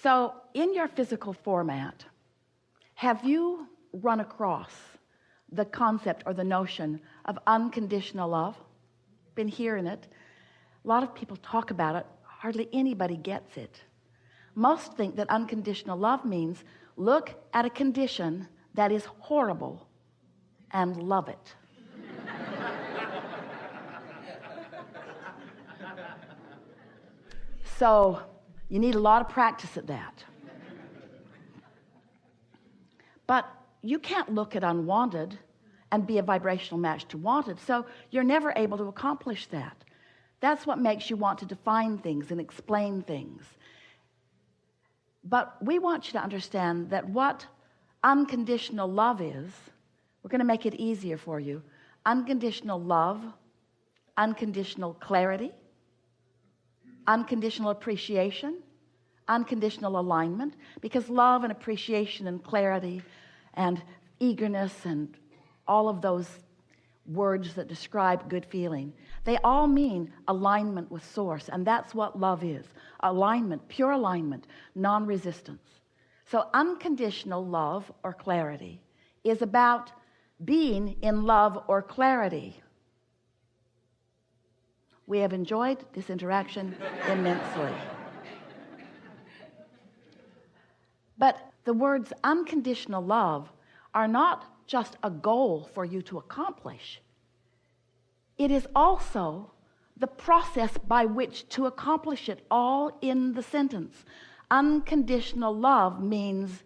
So, in your physical format, have you run across the concept or the notion of unconditional love? Been hearing it. A lot of people talk about it. Hardly anybody gets it. Most think that unconditional love means look at a condition that is horrible and love it. So, you need a lot of practice at that. But you can't look at unwanted and be a vibrational match to wanted, so you're never able to accomplish that. That's what makes you want to define things and explain things. But we want you to understand that what unconditional love is, we're going to make it easier for you. Unconditional love, unconditional clarity, unconditional appreciation, unconditional alignment, because love and appreciation and clarity and eagerness and all of those words that describe good feeling, they all mean alignment with source, and that's what love is. Alignment, pure alignment, non-resistance. So unconditional love or clarity is about being in love or clarity. We have enjoyed this interaction immensely. But the words unconditional love are not just a goal for you to accomplish. It is also the process by which to accomplish it, all in the sentence. Unconditional love means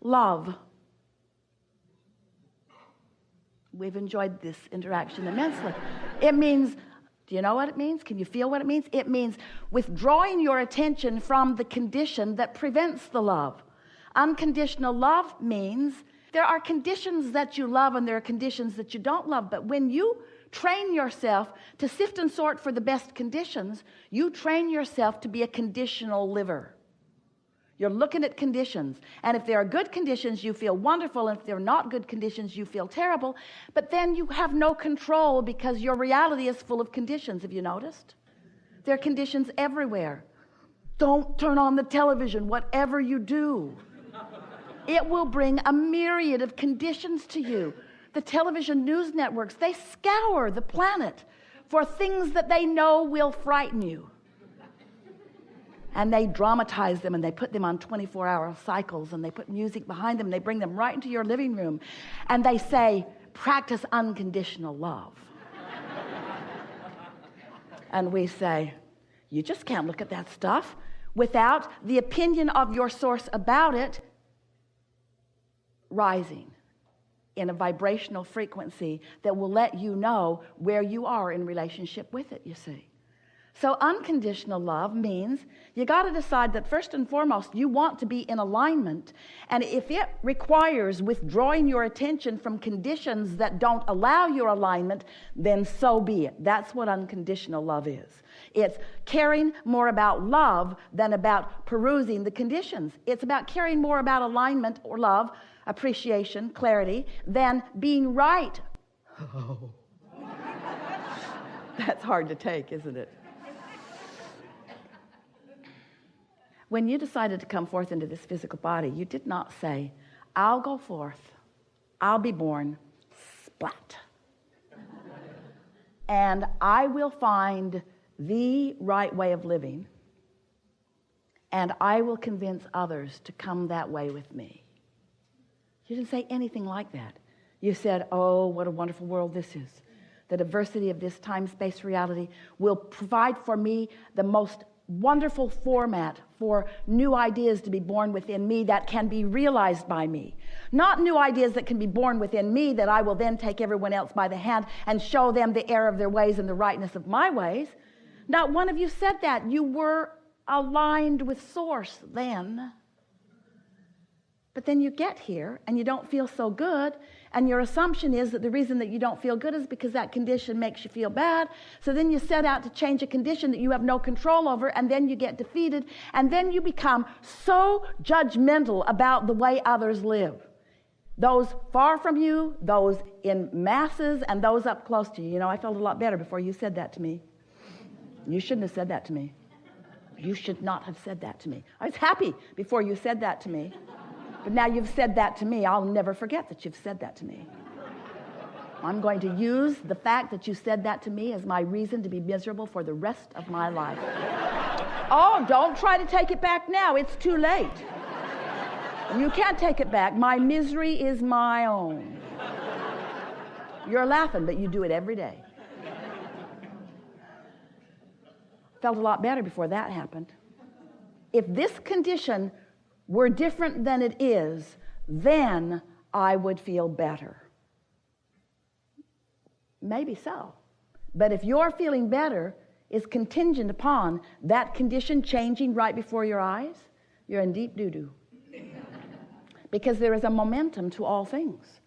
love. We've enjoyed this interaction immensely. It means, do you know what it means? Can you feel what it means? It means withdrawing your attention from the condition that prevents the love. Unconditional love means there are conditions that you love and there are conditions that you don't love, but when you train yourself to sift and sort for the best conditions, you train yourself to be a conditional liver. You're looking at conditions, and if there are good conditions, you feel wonderful, and if there are not good conditions, you feel terrible, but then you have no control because your reality is full of conditions. Have you noticed? There are conditions everywhere. Don't turn on the television, whatever you do. It will bring a myriad of conditions to you. The television news networks, they scour the planet for things that they know will frighten you. And they dramatize them and they put them on 24-hour cycles and they put music behind them and they bring them right into your living room and they say, practice unconditional love. And we say, you just can't look at that stuff without the opinion of your source about it rising in a vibrational frequency that will let you know where you are in relationship with it, you see. So unconditional love means you got to decide that first and foremost you want to be in alignment, and if it requires withdrawing your attention from conditions that don't allow your alignment, then so be it. That's what unconditional love is. It's caring more about love than about perusing the conditions. It's about caring more about alignment or love, appreciation, clarity, than being right. Oh. That's hard to take, isn't it? When you decided to come forth into this physical body, you did not say, I'll go forth, I'll be born, splat. And I will find the right way of living, and I will convince others to come that way with me. You didn't say anything like that. You said, oh, what a wonderful world this is. The diversity of this time-space reality will provide for me the most wonderful format for new ideas to be born within me that can be realized by me. Not new ideas that can be born within me that I will then take everyone else by the hand and show them the error of their ways and the rightness of my ways. Not one of you said that. You were aligned with Source then. But then you get here and you don't feel so good, and your assumption is that the reason that you don't feel good is because that condition makes you feel bad. So then you set out to change a condition that you have no control over, and then you get defeated, and then you become so judgmental about the way others live. Those far from you, those in masses, and those up close to you. You know, I felt a lot better before you said that to me. You shouldn't have said that to me. You should not have said that to me. I was happy before you said that to me. But now you've said that to me. I'll never forget that you've said that to me. I'm going to use the fact that you said that to me as my reason to be miserable for the rest of my life. Oh, don't try to take it back now. It's too late. You can't take it back. My misery is my own. You're laughing, but you do it every day. Felt a lot better before that happened. If this condition were different than it is, then I would feel better. Maybe so. But if your feeling better is contingent upon that condition changing right before your eyes, you're in deep doo-doo. Because there is a momentum to all things.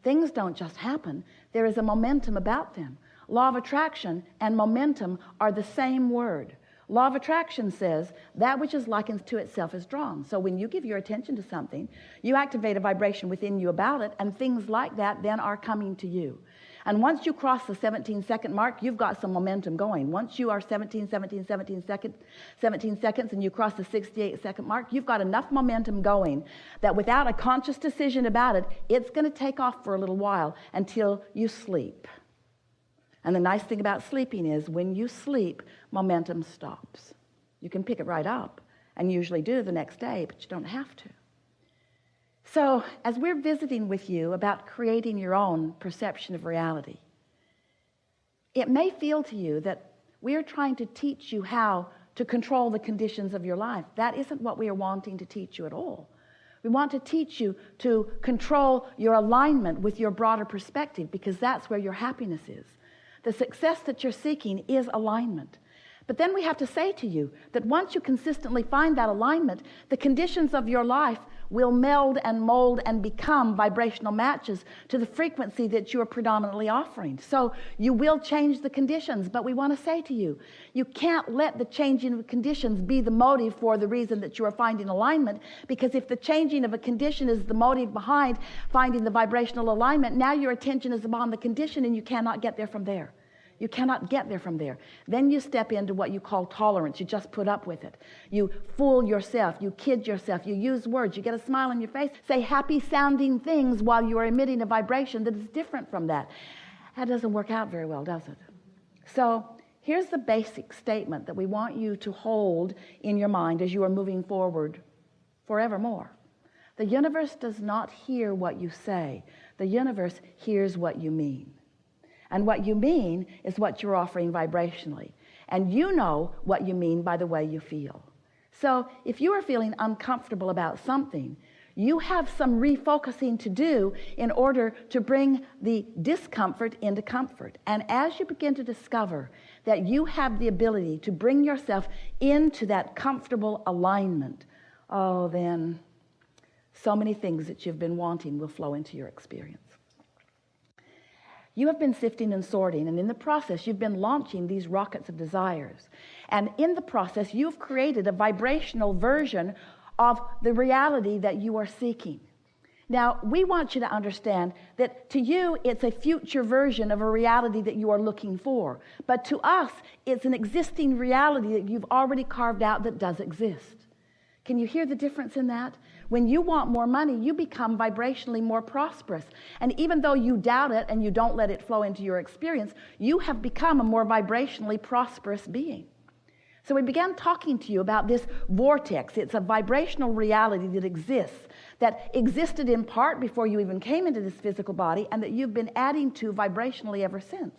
Things don't just happen. There is a momentum about them. Law of attraction and momentum are the same word. Law of attraction says that which is likened to itself is drawn. So when you give your attention to something, you activate a vibration within you about it, and things like that then are coming to you. And once you cross the 17-second mark, you've got some momentum going. Once you are 17 seconds, and you cross the 68-second mark, you've got enough momentum going that without a conscious decision about it, it's going to take off for a little while until you sleep. And the nice thing about sleeping is when you sleep, momentum stops. You can pick it right up, and usually do the next day, but you don't have to. So, as we're visiting with you about creating your own perception of reality, it may feel to you that we are trying to teach you how to control the conditions of your life. That isn't what we are wanting to teach you at all. We want to teach you to control your alignment with your broader perspective, because that's where your happiness is. The success that you're seeking is alignment. But then we have to say to you that once you consistently find that alignment, the conditions of your life will meld and mold and become vibrational matches to the frequency that you are predominantly offering. So you will change the conditions, but we want to say to you, you can't let the changing of conditions be the motive for the reason that you are finding alignment, because if the changing of a condition is the motive behind finding the vibrational alignment, now your attention is upon the condition and you cannot get there from there. You cannot get there from there. Then you step into what you call tolerance. You just put up with it. You fool yourself. You kid yourself. You use words. You get a smile on your face. Say happy-sounding things while you are emitting a vibration that is different from that. That doesn't work out very well, does it? So here's the basic statement that we want you to hold in your mind as you are moving forward forevermore. The universe does not hear what you say. The universe hears what you mean. And what you mean is what you're offering vibrationally. And you know what you mean by the way you feel. So if you are feeling uncomfortable about something, you have some refocusing to do in order to bring the discomfort into comfort. And as you begin to discover that you have the ability to bring yourself into that comfortable alignment, oh, then so many things that you've been wanting will flow into your experience. You have been sifting and sorting, and in the process, you've been launching these rockets of desires. And in the process, you've created a vibrational version of the reality that you are seeking. Now, we want you to understand that to you, it's a future version of a reality that you are looking for. But to us, it's an existing reality that you've already carved out that does exist. Can you hear the difference in that? When you want more money, you become vibrationally more prosperous. And even though you doubt it and you don't let it flow into your experience, you have become a more vibrationally prosperous being. So we began talking to you about this vortex. It's a vibrational reality that existed in part before you even came into this physical body, and that you've been adding to vibrationally ever since.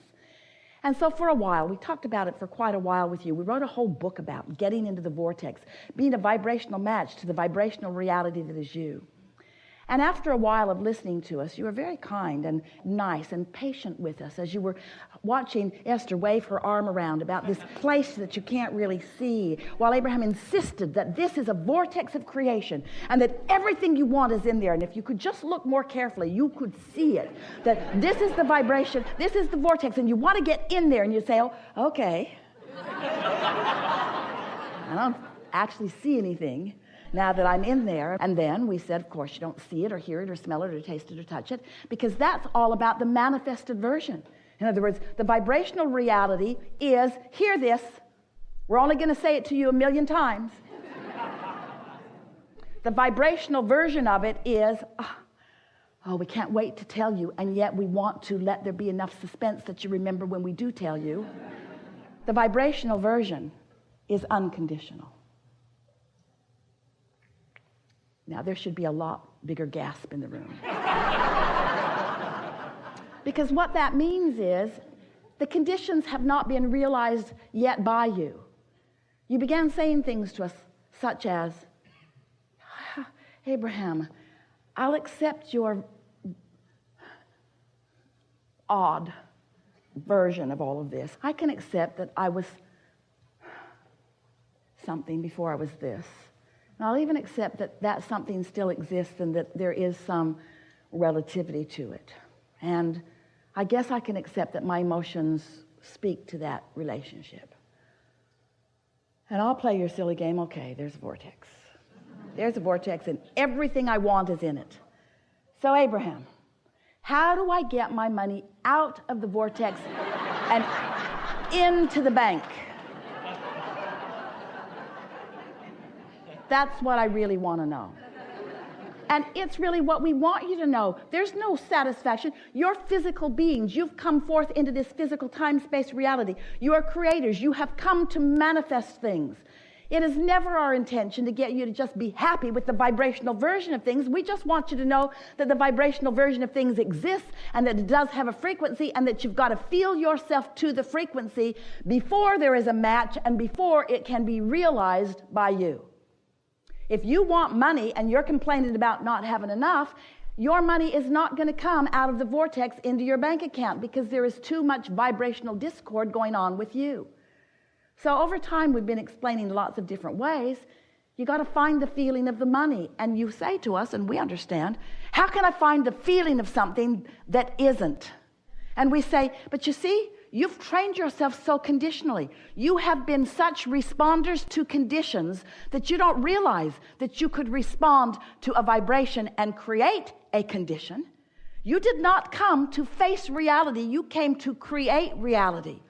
And so for a while, we talked about it for quite a while with you. We wrote a whole book about getting into the vortex, being a vibrational match to the vibrational reality that is you. And after a while of listening to us, you were very kind and nice and patient with us as you were watching Esther wave her arm around about this place that you can't really see, while Abraham insisted that this is a vortex of creation and that everything you want is in there. And if you could just look more carefully, you could see it, that this is the vibration, this is the vortex, and you want to get in there, and you say, oh, okay. I don't actually see anything now that I'm in there. And then we said, of course, you don't see it or hear it or smell it or taste it or touch it, because that's all about the manifested version. In other words, the vibrational reality is, hear this, We're only going to say it to you 1,000,000 times. The vibrational version of it is, oh, we can't wait to tell you, and yet we want to let there be enough suspense that you remember when we do tell you. The vibrational version is unconditional. Now, there should be a lot bigger gasp in the room. Because what that means is the conditions have not been realized yet by you. You began saying things to us such as, Abraham, I'll accept your odd version of all of this. I can accept that I was something before I was this. And I'll even accept that that something still exists and that there is some relativity to it. And I guess I can accept that my emotions speak to that relationship. And I'll play your silly game. Okay, there's a vortex. There's a vortex and everything I want is in it. So Abraham, how do I get my money out of the vortex and into the bank? That's what I really want to know. And it's really what we want you to know. There's no satisfaction. You're physical beings. You've come forth into this physical time-space reality. You are creators. You have come to manifest things. It is never our intention to get you to just be happy with the vibrational version of things. We just want you to know that the vibrational version of things exists and that it does have a frequency and that you've got to feel yourself to the frequency before there is a match and before it can be realized by you. If you want money and you're complaining about not having enough, your money is not going to come out of the vortex into your bank account because there is too much vibrational discord going on with you. So over time, we've been explaining lots of different ways. You got to find the feeling of the money. And you say to us, and we understand, how can I find the feeling of something that isn't? And we say, but you see, you've trained yourself so conditionally. You have been such responders to conditions that you don't realize that you could respond to a vibration and create a condition. You did not come to face reality. You came to create reality.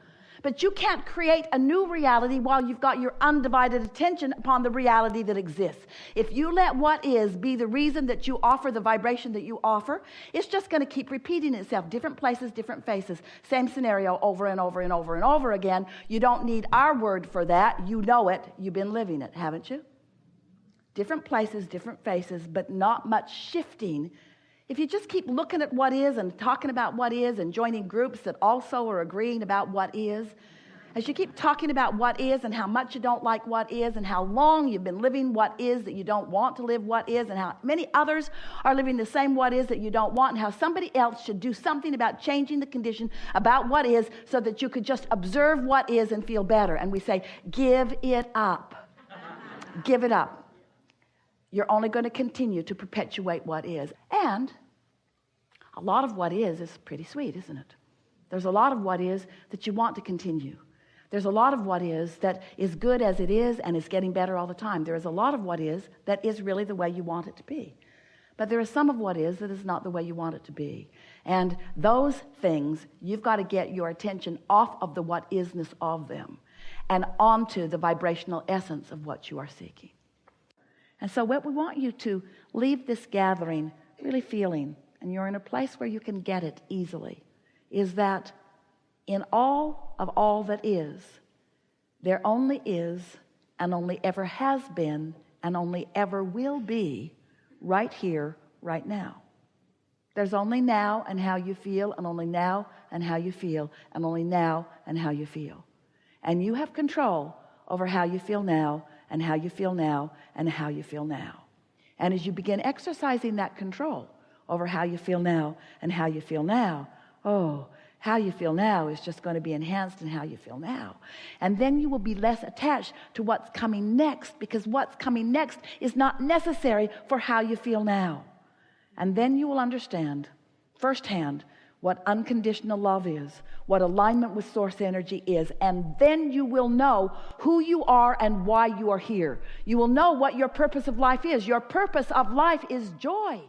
But you can't create a new reality while you've got your undivided attention upon the reality that exists. If you let what is be the reason that you offer the vibration that you offer, it's just going to keep repeating itself. Different places, different faces. Same scenario over and over and over and over again. You don't need our word for that. You know it. You've been living it, haven't you? Different places, different faces, but not much shifting. If you just keep looking at what is and talking about what is and joining groups that also are agreeing about what is, as you keep talking about what is and how much you don't like what is and how long you've been living what is that you don't want to live what is and how many others are living the same what is that you don't want and how somebody else should do something about changing the condition about what is so that you could just observe what is and feel better. And we say, give it up. Give it up. You're only going to continue to perpetuate what is. And a lot of what is pretty sweet, isn't it? There's a lot of what is that you want to continue. There's a lot of what is that is good as it is and is getting better all the time. There is a lot of what is that is really the way you want it to be. But there is some of what is that is not the way you want it to be. And those things, you've got to get your attention off of the what isness of them and onto the vibrational essence of what you are seeking. And so what we want you to leave this gathering really feeling, and you're in a place where you can get it easily, is that in all of all that is, there only is and only ever has been and only ever will be right here, right now. There's only now and how you feel, and only now and how you feel, and only now and how you feel. And you have control over how you feel now and how you feel now and how you feel now. And as you begin exercising that control over how you feel now and how you feel now, how you feel now is just going to be enhanced in how you feel now. And then you will be less attached to what's coming next, because what's coming next is not necessary for how you feel now. And then you will understand firsthand what unconditional love is, what alignment with source energy is, and then you will know who you are and why you are here. You will know what your purpose of life is. Your purpose of life is joy.